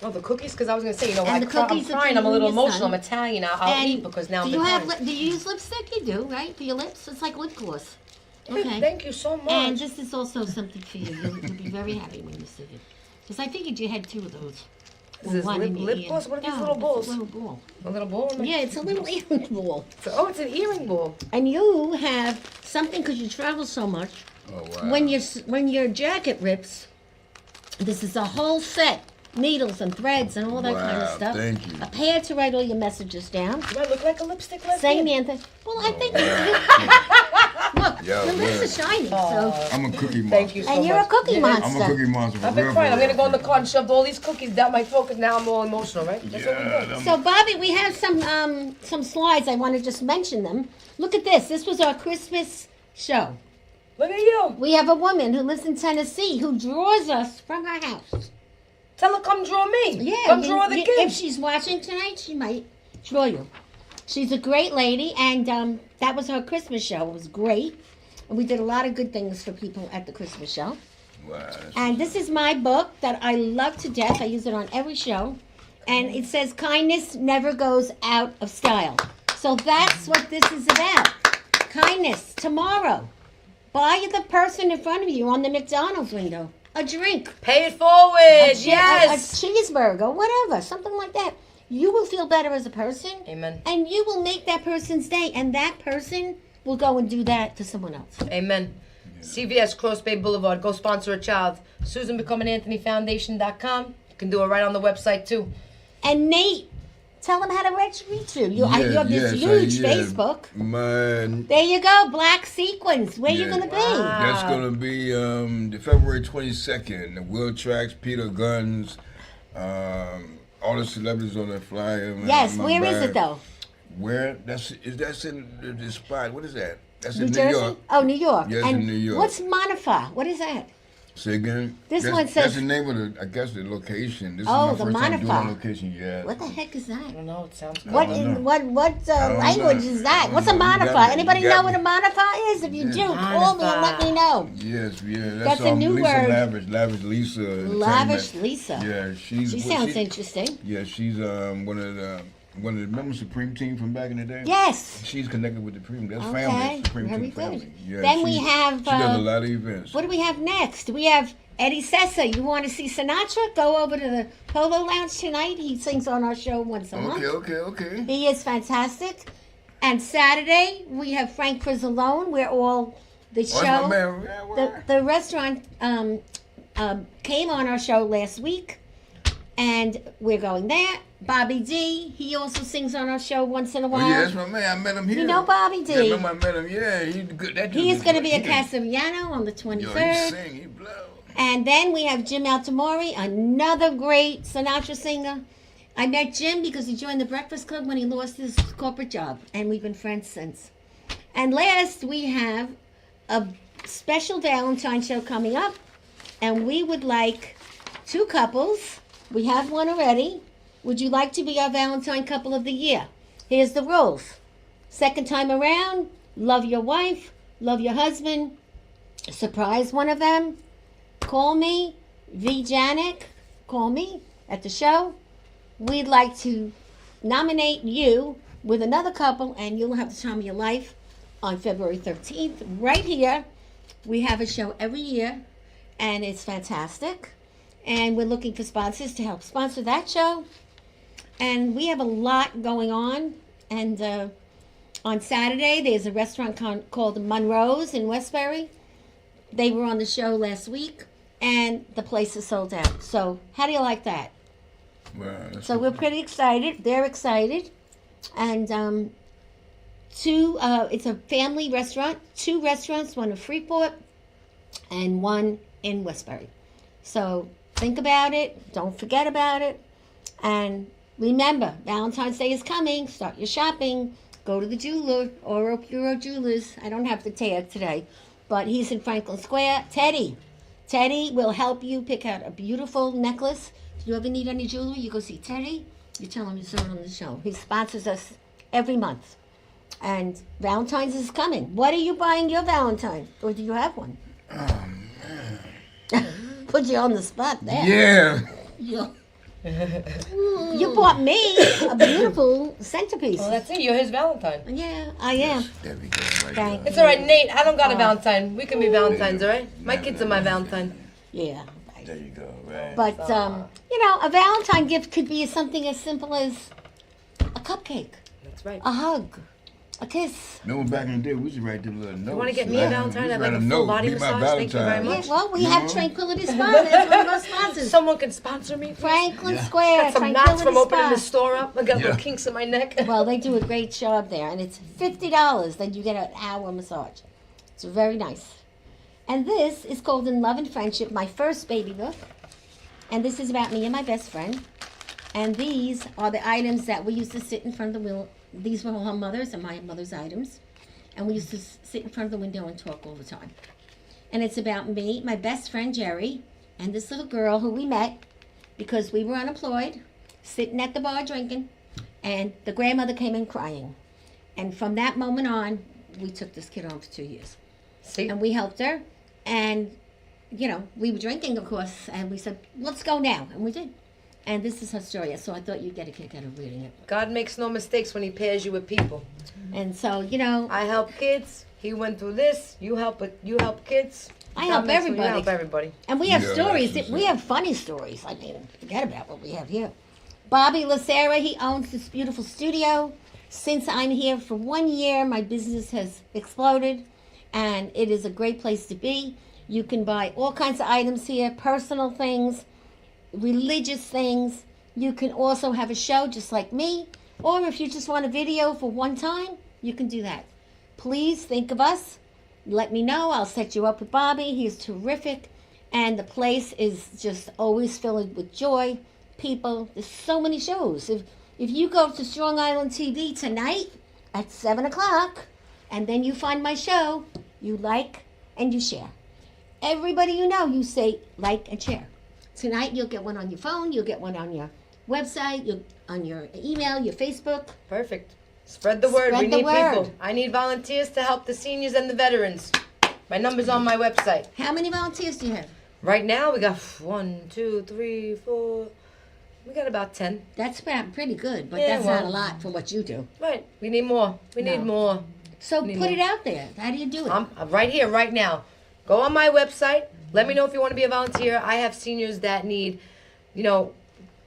Oh, the cookies? Because I was going to say, And I'm the cookies are crying. for I'm a you little and your emotional. son. I'm Italian. I'll eat because now I'm do you have crying. do you use lipstick? You do, right? For your lips? It's like lip gloss. Okay. Thank you so much. And this is also something for you. You'll be very happy when you see it. Because I figured you had 2 of those. Is this One in your lip ear. gloss? What are these No, little it's balls? a little ball. A little ball? Yeah, it's a little earring ball. Oh, it's an earring ball. And you have something because you travel so much. Oh, wow. When your jacket rips, this is a whole set. Needles and threads and all that kind of Wow, stuff. thank you. A pad to write all your messages down. Do I look like a lipstick lesbian? St. Anthony. Well, I think look, Yeah, Your lips are shining. So, I'm a cookie monster. Thank you so and you're a much. cookie Yeah. monster. I'm a cookie monster. For I've been real, crying. for I'm gonna real. go in the car and shove all these cookies down my throat because now I'm all emotional, right? That's what we do. So, Bobby, we have some slides. I want to just mention them. Look at this. This was our Christmas show. Look at you. We have a woman who lives in Tennessee who draws us from her house. Tell her come draw me. Yeah, Come draw the if kids. she's watching tonight, she might draw you. She's a great lady, and that was her Christmas show. It was great, and we did a lot of good things for people at the Christmas show. Wow, that's- And this is my book that I love to death. I use it on every show, and it says kindness never goes out of style. So that's what this is about. Kindness. Tomorrow, buy the person in front of you on the McDonald's window a drink. Pay it forward. A Yes. cheeseburger, whatever, something like that. You will feel better as a person, Amen. and you will make that person's day, and that person will go and do that to someone else. Amen. CVS Cross Bay Boulevard. Go sponsor a child. SusanBecomeAnthonyFoundation.com. You can do it right on the website too. And Nate, tell them how to reach you. You have this yes, huge yeah. Facebook. Man, There you go, Black Sequins. Where you Yeah. gonna be? that's gonna be the February 22nd. The Will Tracks, Peter Guns, all the celebrities on that flyer. Man, Yes, my where is bag. it though? Where? That's in the spot. What is that? That's New in Jersey? New York. Oh, New York. Yes, and in New York. What's Monifa? What is that? Say again. This That's- one says- That's the name of the. I guess the location. This Oh, is the my first time doing Monifa. a location. Yeah. What the heck is I that? don't know. It sounds good. What don't in know. what don't language know. is I that? don't What's a know. You got Monifa? me. Anybody You got know what me. a Monifa is? If you Yeah. do, call me and let me know. Yes, yeah. That's a new Lisa word. Lavish Lisa. Lavish Entertainment. Lisa. Yeah, She sounds interesting. Yeah, she's one of the members of Supreme Team from back in the day. Yes. She's connected with the Supreme. That's Okay, family. Supreme very Team good. family. Yeah, Then we she- have, She does a lot of events. What do we have next? We have Eddie Sessa. You want to see Sinatra? Go over to the Polo Lounge tonight. He sings on our show once a month. Okay. He is fantastic. And Saturday we have Frank Frizzalone. We're all the What's my show. man? Yeah, where? The restaurant came on our show last week, and we're going there. Bobby D, he also sings on our show once in a Oh while. yeah, that's my man. I met him here. You know Bobby D? Yeah, remember I met him. Yeah, he's good. That dude He is going to be at good. He Castellano on the can- Yo, 23rd. he sing, he blow. And then we have Jim Altamori, another great Sinatra singer. I met Jim because he joined the Breakfast Club when he lost his corporate job, and we've been friends since. And last, we have a special Valentine show coming up, and we would like 2 couples. We have one already. Would you like to be our Valentine couple of the year? Here's the rules. Second time around, love your wife, love your husband, surprise one of them. Call me, V. Janik, call me at the show. We'd like to nominate you with another couple, and you'll have the time of your life on February 13th, right here. We have a show every year, and it's fantastic. And we're looking for sponsors to help sponsor that show. And we have a lot going on. And on Saturday, there's a restaurant called Monroe's in Westbury. They were on the show last week, and the place is sold out. So how do you like that? Wow, that's So we're pretty excited. They're excited. And it's a family restaurant. 2 restaurants, one in Freeport and one in Westbury. So think about it. Don't forget about it. And remember, Valentine's Day is coming. Start your shopping. Go to the jeweler, Oro Puro Jewelers. I don't have the tag today, but he's in Franklin Square. Teddy will help you pick out a beautiful necklace. If you ever need any jewelry, you go see Teddy. You tell him you saw it on the show. He sponsors us every month. And Valentine's is coming. What are you buying your Valentine? Or do you have one? Put you on the spot there. Yeah. You bought me a beautiful centerpiece. Well, that's it. You're his Valentine. Yeah, I am. There we go. Right Thank there. It's all right, Nate. I don't got a Valentine. We can be Valentines, all right? My kids are my Valentine. Yeah. There you go. Right. But, a Valentine gift could be something as simple as a cupcake, That's right. a hug, a kiss. Remember back in the day, we used to write them little notes. You want to get me a Valentine? We I'd used to like write a full body "Be my massage. Thank you very Valentine." Yeah, much. well, we have Tranquility Spa. That's one of our sponsors. Someone can sponsor me. Franklin Yeah. Square, Got some knots Tranquility from opening Spa. the store up. I got Yeah. little kinks in my neck. Well, they do a great job there, and it's $50. Then you get an hour massage. It's very nice. And this is called In Love and Friendship, my first baby book. And this is about me and my best friend. And these are the items that we used to sit in front of the window. These were her mother's and my mother's items. And we used to sit in front of the window and talk all the time. And it's about me, my best friend Jerry, and this little girl who we met because we were unemployed, sitting at the bar drinking, and the grandmother came in crying. And from that moment on, we took this kid on for 2 years. See? And we helped her. And, you know, we were drinking, of course, and we said, let's go now. And we did. And this is her story, so I thought you'd get a kick out of reading it. God makes no mistakes when he pairs you with people. And so, you know, I help kids. He went through this. You help kids. I God help makes- everybody. You help everybody. And we have Yeah, stories. that's We have funny stories. I mean, forget about what we have here. Bobby Lacera, he owns this beautiful studio. Since I'm here for 1 year, my business has exploded, and it is a great place to be. You can buy all kinds of items here, personal things, religious things. You can also have a show just like me, or if you just want a video for one time, you can do that. Please think of us. Let me know. I'll set you up with Bobby. He's terrific. And the place is just always filled with joy. People, there's so many shows. If you go to Strong Island TV tonight at 7 o'clock, and then you find my show, you like and you share. Everybody you know, you say like and share. Tonight you'll get one on your phone, you'll get one on your website, on your email, your Facebook. Perfect. Spread the word. Spread We the need word. people. I need volunteers to help the seniors and the veterans. My number's on my website. How many volunteers do you have? Right now, we got 1, 2, 3, 4. We got about 10. That's pretty good, but Yeah, that's well- not a lot for what you do. Right. We need more. We need more. So Need put more. it out there. How do you do it? I'm right here, right now. Go on my website. Let me know if you want to be a volunteer. I have seniors that need,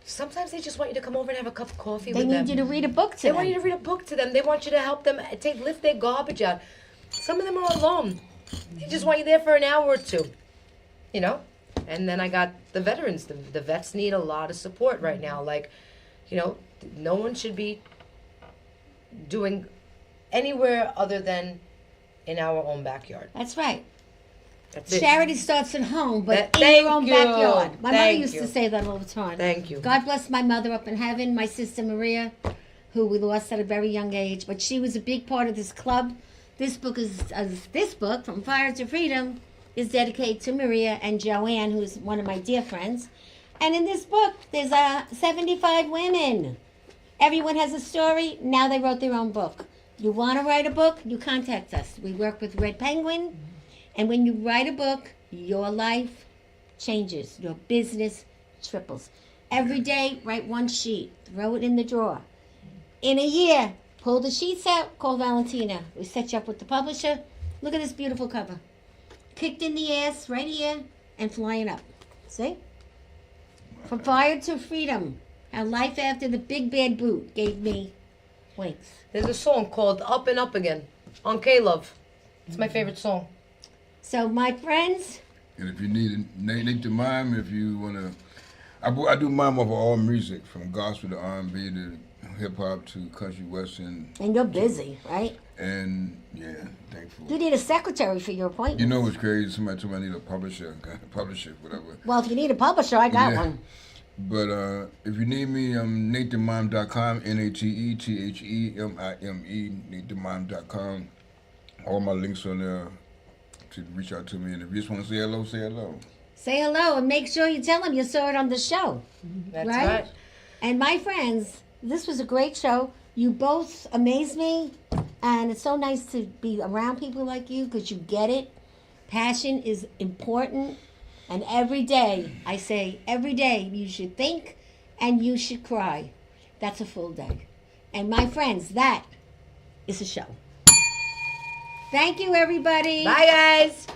sometimes they just want you to come over and have a cup of coffee They with need them. you to read a book to They them. want you to read a book to them. They want you to help them lift their garbage out. Some of them are alone. They just want you there for an hour or two. And then I got the veterans. The vets need a lot of support right now. No one should be doing anywhere other than in our own backyard. That's right. That's it. Charity starts at home, but in Thank your own you. backyard. My mother Thank used you. to say that all the time. Thank you. God bless my mother up in heaven, my sister Maria, who we lost at a very young age, but she was a big part of this club. This book From Fire to Freedom, is dedicated to Maria and Joanne, who's one of my dear friends. And in this book, there's 75 women. Everyone has a story. Now they wrote their own book. You want to write a book? You contact us. We work with Red Penguin. And when you write a book, your life changes. Your business triples. Every day, write one sheet. Throw it in the drawer. In a year, pull the sheets out. Call Valentina. We set you up with the publisher. Look at this beautiful cover. Kicked in the ass right here and flying up. See? From Fire to Freedom. How life after the big bad boot gave me wings. There's a song called Up and Up Again on K-Love. It's my favorite song. So my friends, And if you need Nate to mime, if you want to, I do mime over all music, from gospel to R&B to hip hop to country western, and you're busy, right? and yeah, thankful. You need a secretary for your appointment. You know what's crazy? Somebody told me I need a publisher, whatever. Well, if you need a publisher, I got Yeah. one. But if you need me, NateTheMime.com, NateTheMime, NateTheMime.com. All my links on there to reach out to me. And if you just want to say hello, say hello. Say hello and make sure you tell them you saw it on the show. That's Right? right. And my friends, this was a great show. You both amaze me. And it's so nice to be around people like you because you get it. Passion is important. And every day, I say, every day you should think and you should cry. That's a full day. And my friends, that is a show. Thank you, everybody. Bye, guys.